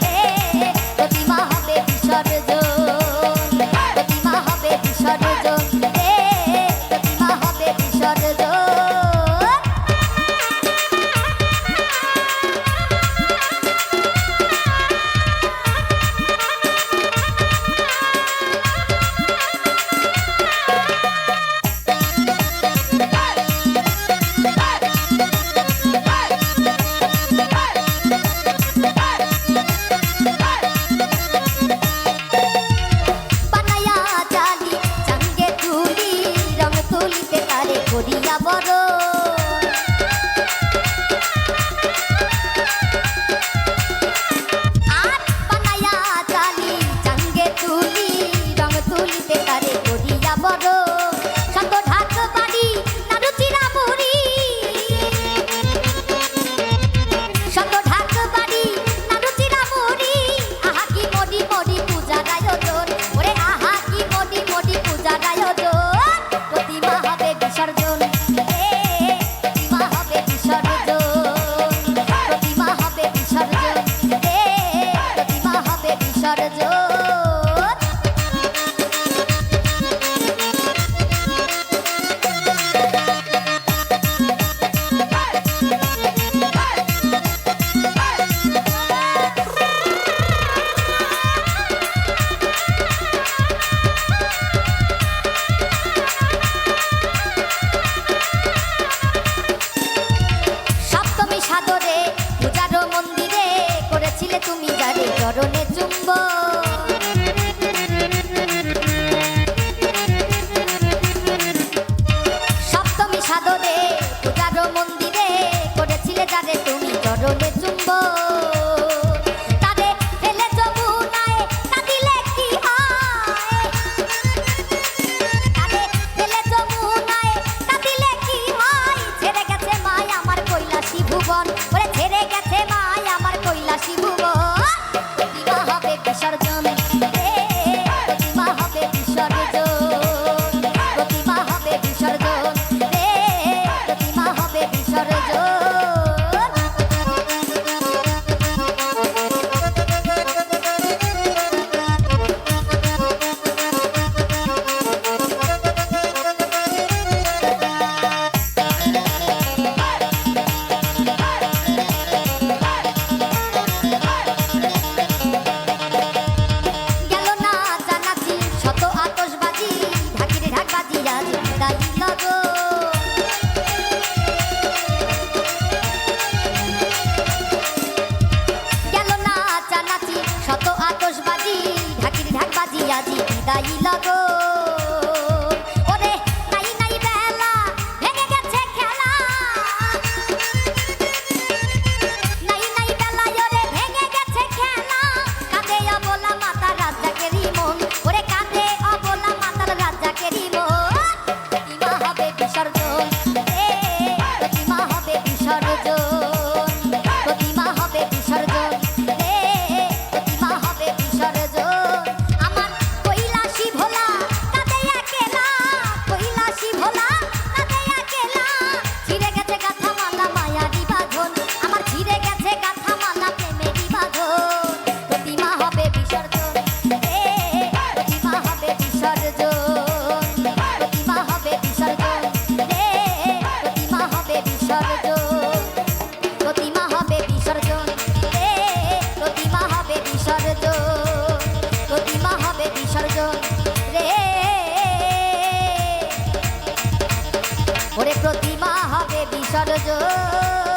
রে, প্রতিমা হবে বিসর্জন, প্রতিমা হবে বিসর্জন রে, প্রতিমা হবে বিসর্জন। করিয়া বড় আর বানায়া চালি চাঙ্গে তুলি রং তুলিতে তারে করিয়া বড় শত ঢাক বাড়ি নাড়ু চিরা মুড়ি শত ঢাক বাড়ি নাড়ু চিরা মুড়ি আহা কি মডি মডি পূজার আয়োজন ওরে আহা কি মডি মডি পূজার আয়োজন প্রতিমা হবে বিসর্জন প্রতিমা হবে বিসর্জন প্রতিমা হবে বিসর্জন প্রতিমা হবে বিসর্জন। সাদরে পূজার মন্দিরে করেছিলে তুমি যারে চরণে চুম্ব সপ্তমী সাদরে পূজার মন্দিরে করেছিলে যারে তুমি চরণে চুম্ব তারে ফেলে যমুনায় কাঁদিলে কি হয় তারে ফেলে যমুনায় কাঁদিলে কি হয় ছেড়ে গেছে মায় আমার কৈলাসী ভুবন ওরে ছেড়ে গেছে মায় আমার কৈলাসী ভুবন প্রতিমা হবে বিসর্জন প্রতিমা হবে বিসর্জন প্রতিমা হবে বিসর্জন প্রতিমা হবে বিসর্জন। শত আতশবাজি ঢাকির ঢাক বাজি আজি বিদায় লাগো ওরে নাই নাই বেলা ভেঙে গেছে খেলা নাই নাই বেলা ওরে ভেঙে গেছে খেলা কাঁদে অবলা মাতা রাজাকেরই মন ওরে কাঁদে অবলা মাতার রাজাকেরই মন প্রতিমা হবে বিসর্জন প্রতিমা হবে বিসর্জন প্রতিমা হবে বিসর্জন আমার কৈলাসী ভোলা কাঁদে একেলা কৈলাসী ভোলা কাঁদে একেলা ছিঁড়ে গেছে গাথা মালা মায়ারি বাঁধন আমার ছিঁড়ে গেছে গাথা মালা প্রেমেরই বাঁধন প্রতিমা হবে বিসর্জন প্রতিমা হবে বিসর্জন প্রতিমা হবে বিসর্জন প্রতিমা হবে বিসর্জন প্রতিমা হবে বিসর্জন প্রতিমা হবে বিসর্জন প্রতিমা হবে বিসর্জন রে ওরে প্রতিমা হবে বিসর্জন।